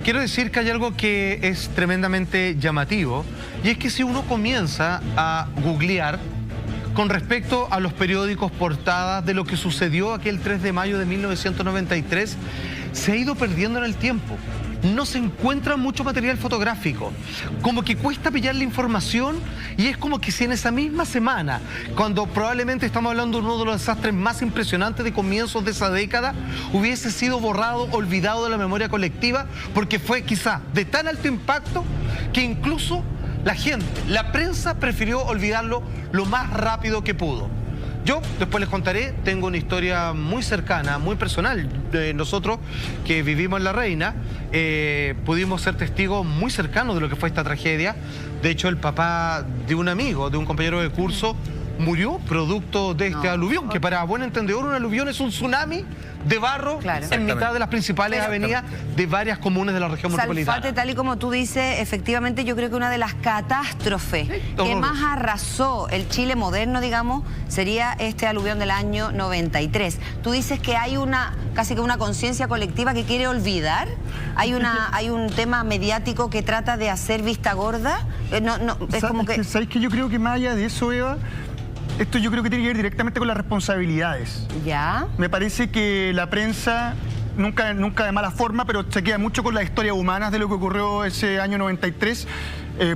quiero decir que hay algo que es tremendamente llamativo, y es que si uno comienza a googlear con respecto a los periódicos portadas de lo que sucedió aquel 3 de mayo de 1993, se ha ido perdiendo en el tiempo. No se encuentra mucho material fotográfico, como que cuesta pillar la información, y es como que si en esa misma semana, cuando probablemente estamos hablando de uno de los desastres más impresionantes de comienzos de esa década, hubiese sido borrado, olvidado de la memoria colectiva, porque fue quizá de tan alto impacto que incluso la gente, la prensa prefirió olvidarlo lo más rápido que pudo. Yo, después les contaré, tengo una historia muy cercana, muy personal. Nosotros, que vivimos en La Reina, pudimos ser testigos muy cercanos de lo que fue esta tragedia. De hecho, el papá de un amigo, de un compañero de curso, murió producto de este aluvión, que para buen entendedor un aluvión es un tsunami de barro en mitad de las principales avenidas de varias comunas de la región metropolitana. Salfate, tal y como tú dices, efectivamente yo creo que una de las catástrofes que más arrasó el Chile moderno, digamos, sería este aluvión del año 93. Tú dices que hay casi que una conciencia colectiva que quiere olvidar. Hay un tema mediático que trata de hacer vista gorda. Es como que... ¿Sabes qué? Yo creo que más allá de eso, Eva, esto yo creo que tiene que ver directamente con las responsabilidades. ¿Ya? Me parece que la prensa, nunca de mala forma, pero se queda mucho con las historias humanas de lo que ocurrió ese año 93,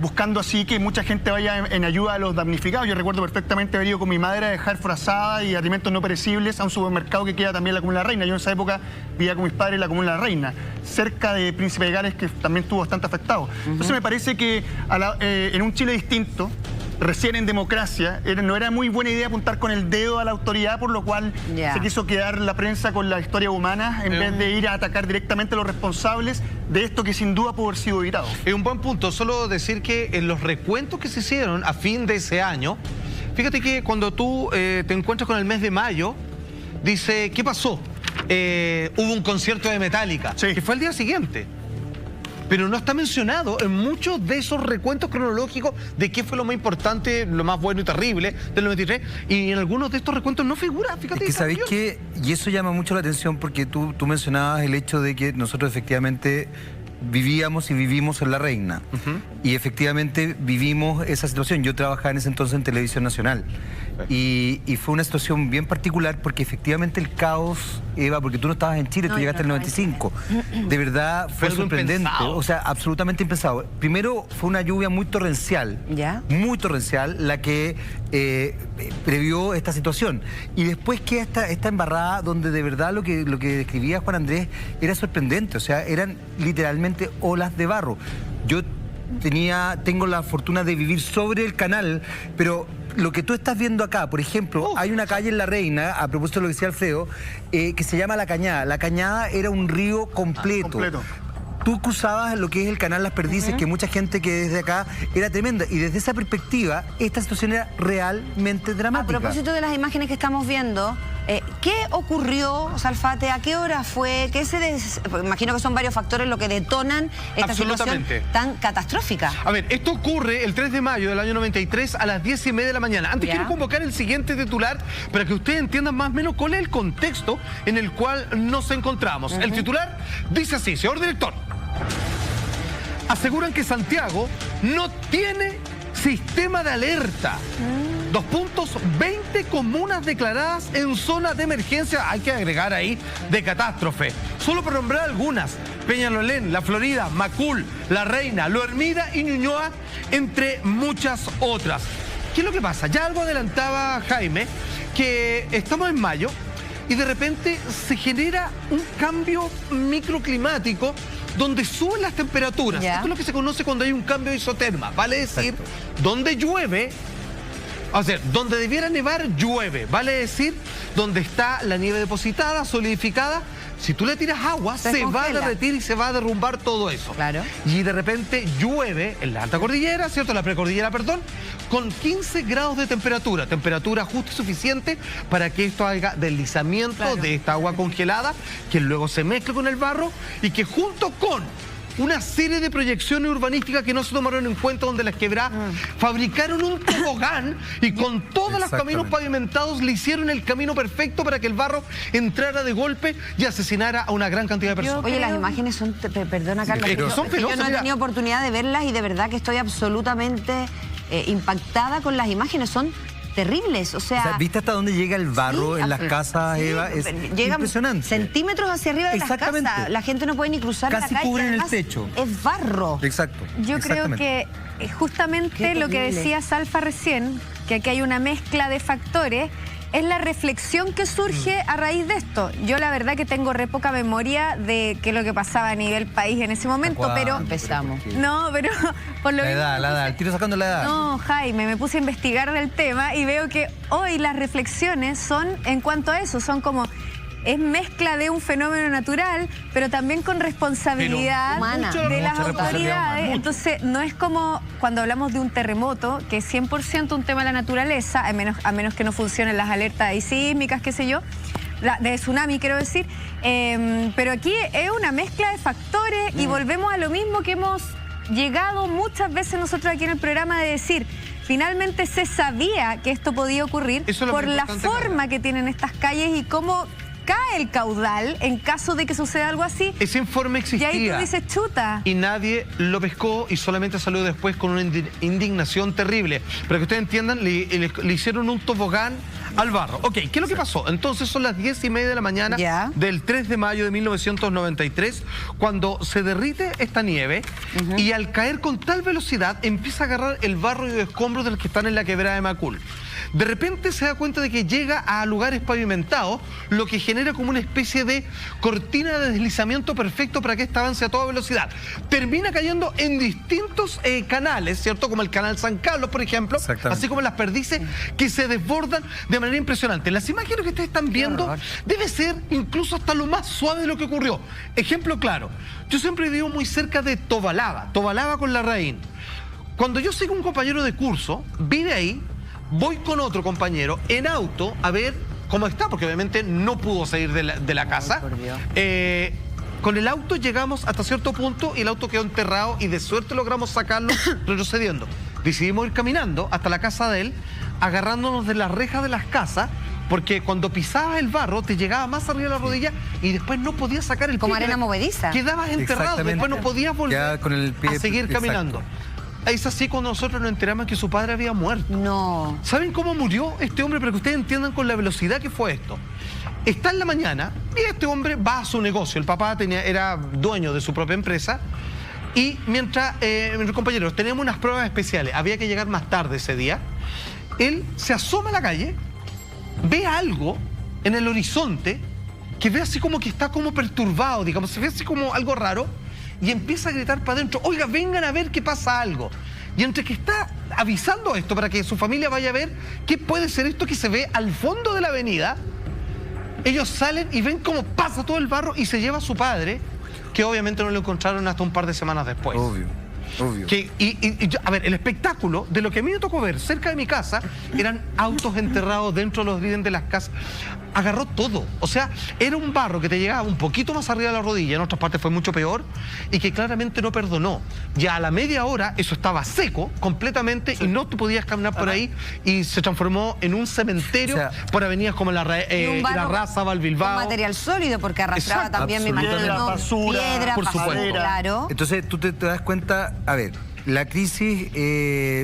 buscando así que mucha gente vaya en ayuda a los damnificados. Yo recuerdo perfectamente haber ido con mi madre a dejar frazada y alimentos no perecibles a un supermercado que queda también en la Comuna de La Reina. Yo en esa época vivía con mis padres en la Comuna de La Reina, cerca de Príncipe de Gales, que también estuvo bastante afectado. Entonces me parece que en un Chile distinto, recién en democracia, no era muy buena idea apuntar con el dedo a la autoridad, por lo cual se quiso quedar la prensa con la historia humana en vez de ir a atacar directamente a los responsables de esto que sin duda pudo haber sido evitado. Es un buen punto, solo decir que en los recuentos que se hicieron a fin de ese año, fíjate que cuando tú te encuentras con el mes de mayo, dice, ¿qué pasó? Hubo un concierto de Metallica, que fue el día siguiente. Pero no está mencionado en muchos de esos recuentos cronológicos de qué fue lo más importante, lo más bueno y terrible del 93, y en algunos de estos recuentos no figura, fíjate. Es que sabéis que, y eso llama mucho la atención porque tú mencionabas el hecho de que nosotros efectivamente vivíamos y vivimos en La Reina, y efectivamente vivimos esa situación. Yo trabajaba en ese entonces en Televisión Nacional, y fue una situación bien particular porque efectivamente el caos, Eva, porque tú no estabas en Chile, tú llegaste en el 95, de verdad fue sorprendente, impensado. O sea, absolutamente impensado. Primero fue una lluvia muy torrencial, muy torrencial, la que previó esta situación, y después queda esta embarrada donde de verdad lo que describía Juan Andrés era sorprendente. O sea, eran literalmente olas de barro. Yo tengo la fortuna de vivir sobre el canal, pero lo que tú estás viendo acá, por ejemplo, hay una calle en La Reina, a propósito de lo que decía Alfredo, que se llama La Cañada. La Cañada era un río completo. Tú cruzabas lo que es el canal Las Perdices, que mucha gente que desde acá era tremenda, y desde esa perspectiva esta situación era realmente dramática. A propósito de las imágenes que estamos viendo, ¿qué ocurrió, Salfate? ¿A qué hora fue? Imagino que son varios factores lo que detonan esta situación tan catastrófica. A ver, esto ocurre el 3 de mayo del año 93 a las 10:30 de la mañana. Antes quiero convocar el siguiente titular para que ustedes entiendan más o menos cuál es el contexto en el cual nos encontramos. El titular dice así, señor director: aseguran que Santiago no tiene sistema de alerta. 20 comunas declaradas en zona de emergencia, hay que agregar ahí, de catástrofe. Solo para nombrar algunas: Peñalolén, La Florida, Macul, La Reina, Lo Hermida y Ñuñoa, entre muchas otras. ¿Qué es lo que pasa? Ya algo adelantaba Jaime, que estamos en mayo y de repente se genera un cambio microclimático donde suben las temperaturas. Esto es lo que se conoce cuando hay un cambio de isoterma, vale decir, donde llueve, o sea, donde debiera nevar, llueve, vale decir, donde está la nieve depositada, solidificada, si tú le tiras agua, se va a derretir y se va a derrumbar todo eso. Y de repente llueve en la alta cordillera, ¿cierto? La precordillera, perdón, con 15 grados de temperatura, temperatura justa y suficiente para que esto haga deslizamiento de esta agua congelada, que luego se mezcle con el barro y que junto con una serie de proyecciones urbanísticas que no se tomaron en cuenta, donde las quebradas fabricaron un tobogán y con todos los caminos pavimentados le hicieron el camino perfecto para que el barro entrara de golpe y asesinara a una gran cantidad de personas. Oye, las imágenes son, perdona Carla, pero son yo no he tenido oportunidad de verlas y de verdad que estoy absolutamente impactada con las imágenes, son terribles, o sea, ¿viste hasta dónde llega el barro en las casas, Eva? Es impresionante. Centímetros hacia arriba de las casas. La gente no puede ni cruzar la calle. Casi cubren el techo. Es barro. Exacto. Yo creo que justamente lo que decía Salfa recién, que aquí hay una mezcla de factores, es la reflexión que surge a raíz de esto. Yo la verdad que tengo re poca memoria de qué es lo que pasaba a nivel país en ese momento, pero... Empezamos. No, pero por lo La edad, el tiro sacando la edad. No, Jaime, me puse a investigar del tema y veo que hoy las reflexiones son en cuanto a eso, son como... Es mezcla de un fenómeno natural, pero también con responsabilidad humana. De las Mucha autoridades. Entonces, no es como cuando hablamos de un terremoto, que es 100% un tema de la naturaleza, a menos que no funcionen las alertas sísmicas, qué sé yo, de tsunami quiero decir. Pero aquí es una mezcla de factores y volvemos a lo mismo que hemos llegado muchas veces nosotros aquí en el programa de decir... Finalmente se sabía que esto podía ocurrir por la forma que tienen estas calles y cómo cae el caudal en caso de que suceda algo así. Ese informe existía. Y ahí tú dices, chuta. Y nadie lo pescó y solamente salió después con una indignación terrible. Para que ustedes entiendan, le hicieron un tobogán al barro. Ok, ¿qué es lo que pasó? Entonces son las 10:30 de la mañana del 3 de mayo de 1993, cuando se derrite esta nieve y al caer con tal velocidad empieza a agarrar el barro y los escombros de los que están en la quebrada de Macul. De repente se da cuenta de que llega a lugares pavimentados, lo que genera como una especie de cortina de deslizamiento perfecto para que esta avance a toda velocidad. Termina cayendo en distintos canales, ¿cierto? Como el canal San Carlos, por ejemplo, así como las perdices que se desbordan de manera impresionante. Las imágenes que ustedes están viendo debe ser incluso hasta lo más suave de lo que ocurrió. Ejemplo claro, yo siempre vivo muy cerca de Tobalaba con Larraín. Cuando yo sigo un compañero de curso, vive ahí, voy con otro compañero en auto a ver cómo está, porque obviamente no pudo salir de la casa. Con el auto llegamos hasta cierto punto y el auto quedó enterrado y de suerte logramos sacarlo retrocediendo. Decidimos ir caminando hasta la casa de él, agarrándonos de las rejas de las casas, porque cuando pisabas el barro te llegaba más arriba de la rodilla y después no podías sacar el pie. Como arena movediza. Quedabas enterrado, después no podías volver con el pie, a seguir caminando. Es así cuando nosotros nos enteramos que su padre había muerto. No. ¿Saben cómo murió este hombre? Para que ustedes entiendan con la velocidad que fue esto. Está en la mañana y este hombre va a su negocio. El papá era dueño de su propia empresa. Y mientras mis compañeros teníamos unas pruebas especiales, había que llegar más tarde ese día, él se asoma a la calle, ve algo en el horizonte, que ve así como que está como perturbado, digamos, se ve así como algo raro, y empieza a gritar para adentro, oiga, vengan a ver que pasa algo. Y entre que está avisando esto para que su familia vaya a ver qué puede ser esto que se ve al fondo de la avenida, ellos salen y ven cómo pasa todo el barro y se lleva a su padre, que obviamente no lo encontraron hasta un par de semanas después. Obvio. A ver, el espectáculo de lo que a mí me tocó ver cerca de mi casa eran autos enterrados dentro de los líderes de las casas. Agarró todo. O sea, era un barro que te llegaba un poquito más arriba de la rodilla, en otras partes fue mucho peor, y que claramente no perdonó. Ya a la media hora eso estaba seco completamente y no te podías caminar por ahí y se transformó en un cementerio por avenidas como la Raza, Valbilbao. Un material sólido porque arrastraba también, me imagino, piedra, por supuesto. Claro. Entonces tú te das cuenta, a ver, la crisis,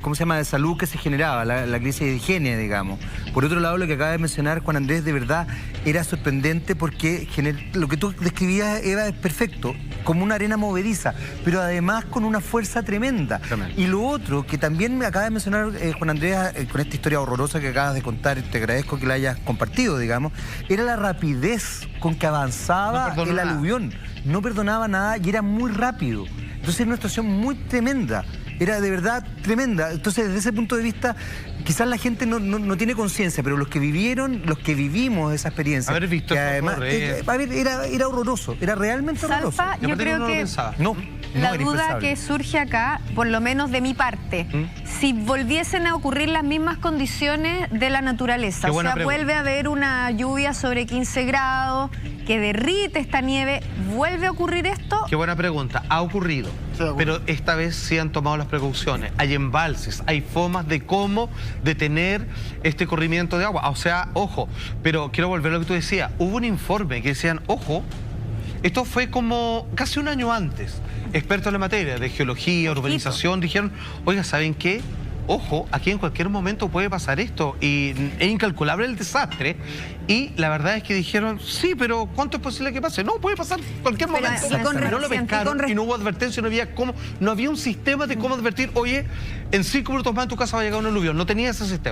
¿cómo se llama?, de salud que se generaba, la crisis de higiene, digamos. Por otro lado, lo que acaba de mencionar Juan Andrés, de verdad, era sorprendente porque lo que tú describías, Eva, es perfecto, como una arena movediza, pero además con una fuerza tremenda. Y lo otro, que también me acaba de mencionar Juan Andrés, con esta historia horrorosa que acabas de contar, te agradezco que la hayas compartido, digamos, era la rapidez con que avanzaba el aluvión. No perdonaba nada y era muy rápido. Entonces era una situación muy tremenda, era de verdad tremenda. Entonces desde ese punto de vista, quizás la gente no tiene conciencia, pero los que vivimos esa experiencia, haber visto que además, era horroroso, era realmente horroroso. Salfa, yo creo que la duda que surge acá, por lo menos de mi parte, si volviesen a ocurrir las mismas condiciones de la naturaleza, o sea, vuelve a haber una lluvia sobre 15 grados, que derrite esta nieve, ¿vuelve a ocurrir esto? Qué buena pregunta. Ha ocurrido, Sí, ha ocurrido. pero esta vez sí han tomado las precauciones. Hay embalses, hay formas de cómo detener este corrimiento de agua. O sea, ojo, pero quiero volver a lo que tú decías. Hubo un informe que decían, ojo, esto fue como casi un año antes. Expertos en la materia de geología, urbanización, dijeron, oiga, ¿saben qué? Ojo, aquí en cualquier momento puede pasar esto y es incalculable el desastre. Y la verdad es que dijeron, sí, pero ¿cuánto es posible que pase? No, puede pasar en cualquier Pero, momento. y con No lo relación, pescaron y con y no hubo advertencia, no había un sistema de cómo advertir, oye, en 5 minutos más en tu casa va a llegar un aluvión. No tenía ese sistema.